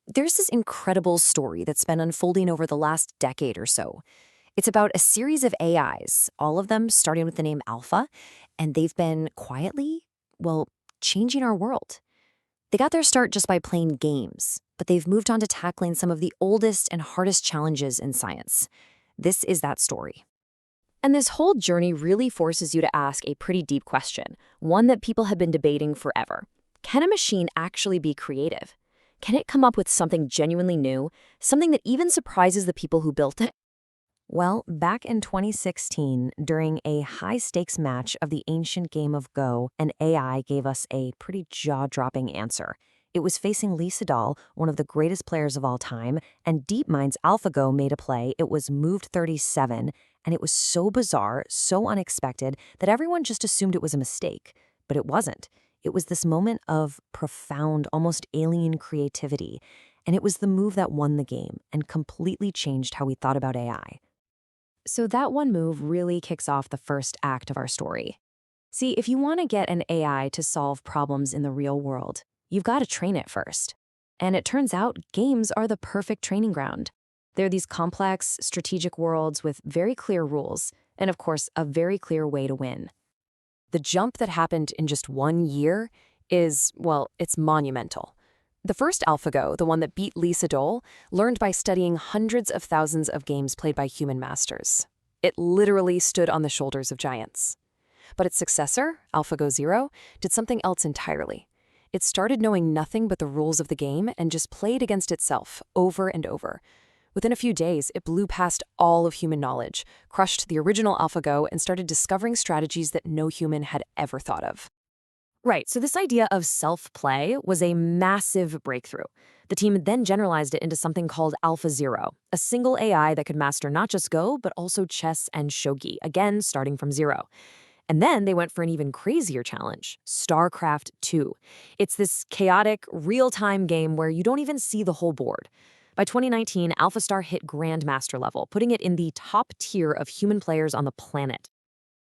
There's this incredible story that's been unfolding over the last decade or so. It's about a series of AIs, all of them starting with the name Alpha, and they've been quietly, well, changing our world. They got their start just by playing games, but they've moved on to tackling some of the oldest and hardest challenges in science. This is that story. And this whole journey really forces you to ask a pretty deep question, one that people have been debating forever. Can a machine actually be creative? Can it come up with something genuinely new, something that even surprises the people who built it? Well, back in 2016, during a high-stakes match of the ancient game of Go, an AI gave us a pretty jaw-dropping answer. It was facing Lee Sedol, one of the greatest players of all time, and DeepMind's AlphaGo made a play. It was moved 37, and it was so bizarre, so unexpected, that everyone just assumed it was a mistake. But it wasn't. It was this moment of profound, almost alien creativity, and it was the move that won the game and completely changed how we thought about AI. So that one move really kicks off the first act of our story. See, if you want to get an AI to solve problems in the real world, you've got to train it first. And it turns out games are the perfect training ground. They're these complex, strategic worlds with very clear rules, and of course, a very clear way to win. The jump that happened in just 1 year is, well, it's monumental. The first AlphaGo, the one that beat Lee Sedol, learned by studying hundreds of thousands of games played by human masters. It literally stood on the shoulders of giants. But its successor, AlphaGo Zero, did something else entirely. It started knowing nothing but the rules of the game and just played against itself over and over. Within a few days, it blew past all of human knowledge, crushed the original AlphaGo, and started discovering strategies that no human had ever thought of. Right, so this idea of self-play was a massive breakthrough. The team then generalized it into something called AlphaZero, a single AI that could master not just Go, but also chess and shogi, again starting from zero. And then they went for an even crazier challenge, StarCraft 2. It's this chaotic, real-time game where you don't even see the whole board. By 2019, AlphaStar hit Grandmaster level, putting it in the top tier of human players on the planet.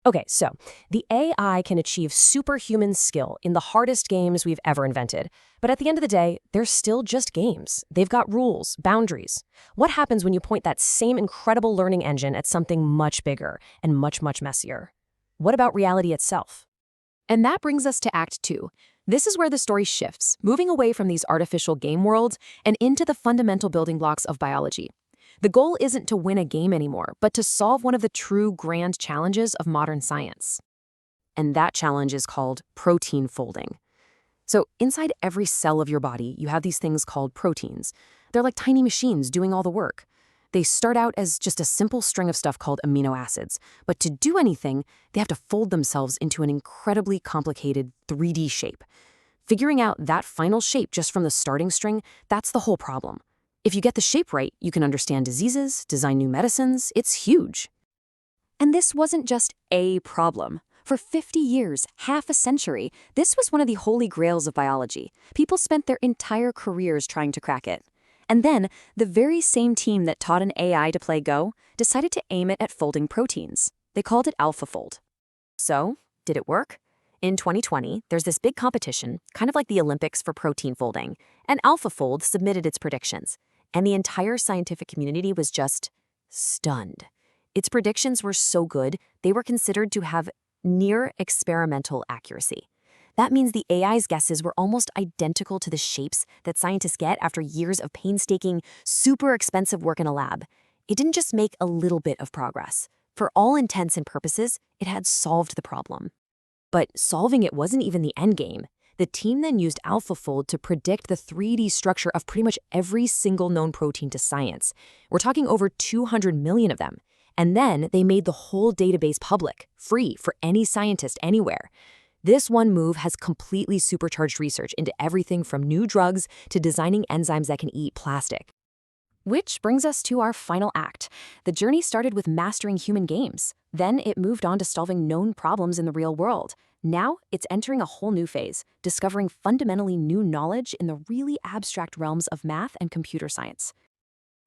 Okay, so the AI can achieve superhuman skill in the hardest games we've ever invented. But at the end of the day, they're still just games. They've got rules, boundaries. What happens when you point that same incredible learning engine at something much bigger and much, much messier? What about reality itself? And that brings us to Act 2. This is where the story shifts, moving away from these artificial game worlds and into the fundamental building blocks of biology. The goal isn't to win a game anymore, but to solve one of the true grand challenges of modern science. And that challenge is called protein folding. So inside every cell of your body, you have these things called proteins. They're like tiny machines doing all the work. They start out as just a simple string of stuff called amino acids, but to do anything, they have to fold themselves into an incredibly complicated 3D shape. Figuring out that final shape just from the starting string, that's the whole problem. If you get the shape right, you can understand diseases, design new medicines. It's huge. And this wasn't just a problem. For 50 years, half a century, this was one of the holy grails of biology. People spent their entire careers trying to crack it. And then, the very same team that taught an AI to play Go decided to aim it at folding proteins. They called it AlphaFold. So, did it work? In 2020, there's this big competition, kind of like the Olympics for protein folding, and AlphaFold submitted its predictions. And the entire scientific community was just stunned. Its predictions were so good, they were considered to have near experimental accuracy. That means the AI's guesses were almost identical to the shapes that scientists get after years of painstaking, super expensive work in a lab. It didn't just make a little bit of progress. For all intents and purposes, it had solved the problem. But solving it wasn't even the end game. The team then used AlphaFold to predict the 3D structure of pretty much every single known protein to science. We're talking over 200 million of them. And then they made the whole database public, free for any scientist anywhere. This one move has completely supercharged research into everything from new drugs to designing enzymes that can eat plastic. Which brings us to our final act. The journey started with mastering human games. Then it moved on to solving known problems in the real world. Now it's entering a whole new phase, discovering fundamentally new knowledge in the really abstract realms of math and computer science.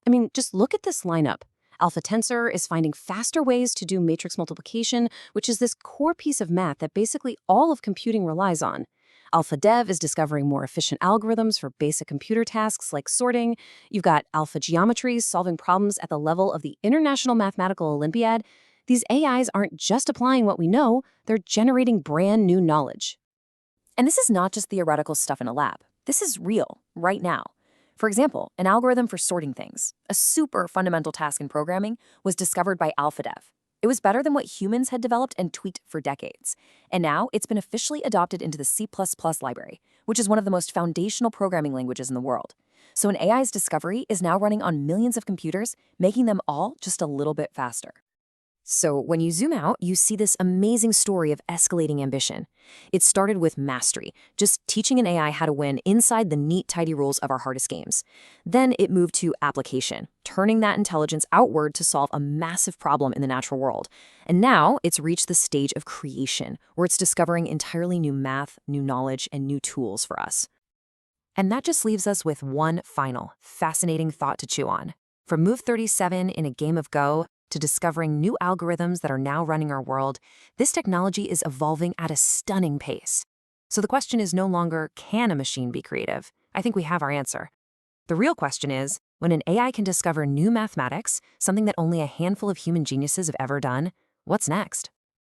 I mean, just look at this lineup. Alpha Tensor is finding faster ways to do matrix multiplication, which is this core piece of math that basically all of computing relies on. AlphaDev is discovering more efficient algorithms for basic computer tasks like sorting. You've got Alpha Geometries solving problems at the level of the International Mathematical Olympiad. These AIs aren't just applying what we know, they're generating brand new knowledge. And this is not just theoretical stuff in a lab. This is real, right now. For example, an algorithm for sorting things, a super fundamental task in programming, was discovered by AlphaDev. It was better than what humans had developed and tweaked for decades. And now it's been officially adopted into the C++ library, which is one of the most foundational programming languages in the world. So an AI's discovery is now running on millions of computers, making them all just a little bit faster. So when you zoom out, you see this amazing story of escalating ambition. It started with mastery, just teaching an AI how to win inside the neat, tidy rules of our hardest games. Then it moved to application, turning that intelligence outward to solve a massive problem in the natural world. And now it's reached the stage of creation, where it's discovering entirely new math, new knowledge, and new tools for us. And that just leaves us with one final, fascinating thought to chew on. From move 37 in a game of Go to discovering new algorithms that are now running our world, this technology is evolving at a stunning pace. So the question is no longer, can a machine be creative? I think we have our answer. The real question is, when an AI can discover new mathematics, something that only a handful of human geniuses have ever done, what's next?